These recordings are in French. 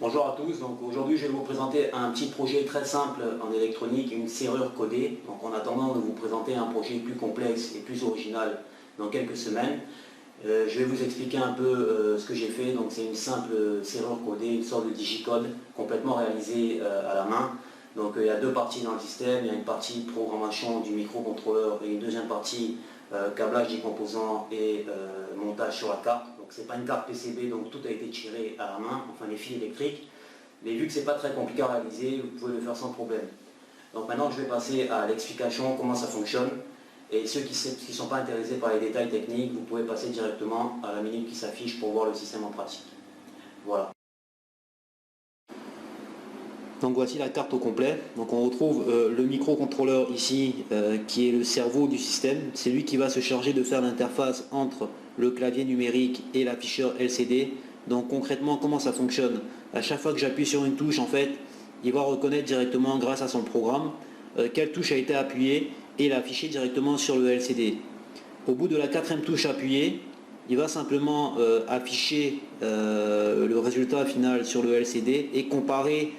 Bonjour à tous, donc aujourd'hui je vais vous présenter un petit projet très simple en électronique, une serrure codée. Donc en attendant de vous présenter un projet plus complexe et plus original dans quelques semaines, je vais vous expliquer un peu ce que j'ai fait. Donc c'est une simple serrure codée, une sorte de digicode complètement réalisée à la main. Donc il y a deux parties dans le système, il y a une partie programmation du microcontrôleur et une deuxième partie câblage des composants et montage sur la carte. Donc c'est pas une carte PCB, donc tout a été tiré à la main, enfin les fils électriques. Mais vu que c'est pas très compliqué à réaliser, vous pouvez le faire sans problème. Donc maintenant je vais passer à l'explication, comment ça fonctionne. Et ceux qui ne sont pas intéressés par les détails techniques, vous pouvez passer directement à la minute qui s'affiche pour voir le système en pratique. Voilà. Donc voici la carte au complet. Donc on retrouve le microcontrôleur ici qui est le cerveau du système. C'est lui qui va se charger de faire l'interface entre le clavier numérique et l'afficheur LCD. Donc concrètement comment ça fonctionne? À chaque fois que j'appuie sur une touche, en fait, il va reconnaître directement grâce à son programme quelle touche a été appuyée et l'afficher directement sur le LCD. Au bout de la quatrième touche appuyée, il va simplement afficher le résultat final sur le LCD et comparer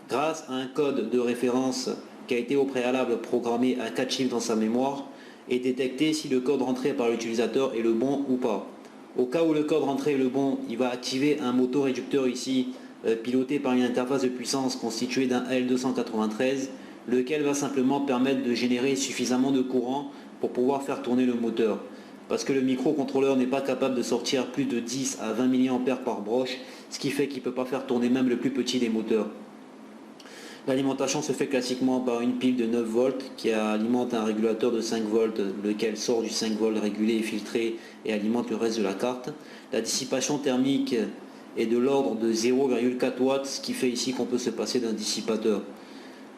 grâce à un code de référence qui a été au préalable programmé à 4 chiffres dans sa mémoire et détecter si le code rentré par l'utilisateur est le bon ou pas. Au cas où le code rentré est le bon, il va activer un motoréducteur ici piloté par une interface de puissance constituée d'un L293, lequel va simplement permettre de générer suffisamment de courant pour pouvoir faire tourner le moteur. Parce que le microcontrôleur n'est pas capable de sortir plus de 10 à 20 mA par broche, ce qui fait qu'il ne peut pas faire tourner même le plus petit des moteurs. L'alimentation se fait classiquement par une pile de 9 volts qui alimente un régulateur de 5 volts, lequel sort du 5 volts régulé et filtré et alimente le reste de la carte. La dissipation thermique est de l'ordre de 0,4 watts, ce qui fait ici qu'on peut se passer d'un dissipateur.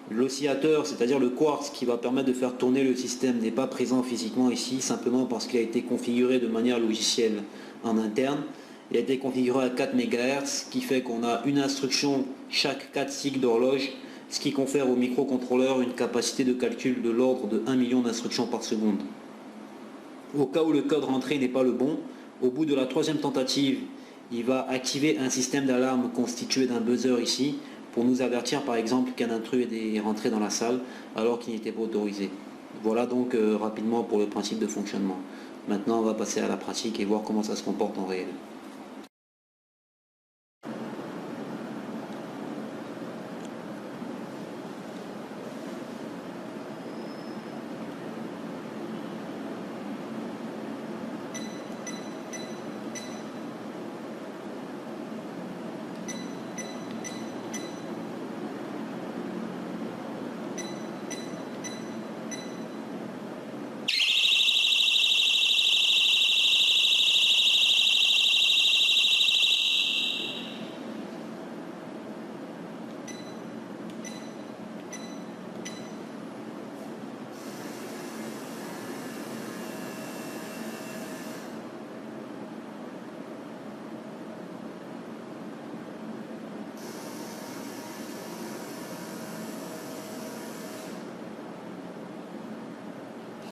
L'oscillateur, c'est-à-dire le quartz qui va permettre de faire tourner le système, n'est pas présent physiquement ici, simplement parce qu'il a été configuré de manière logicielle en interne. Il a été configuré à 4 MHz, ce qui fait qu'on a une instruction chaque 4 cycles d'horloge, ce qui confère au microcontrôleur une capacité de calcul de l'ordre de 1 million d'instructions par seconde. Au cas où le code rentré n'est pas le bon, au bout de la troisième tentative, il va activer un système d'alarme constitué d'un buzzer ici, pour nous avertir par exemple qu'un intrus est rentré dans la salle alors qu'il n'était pas autorisé. Voilà donc rapidement pour le principe de fonctionnement. Maintenant on va passer à la pratique et voir comment ça se comporte en réel.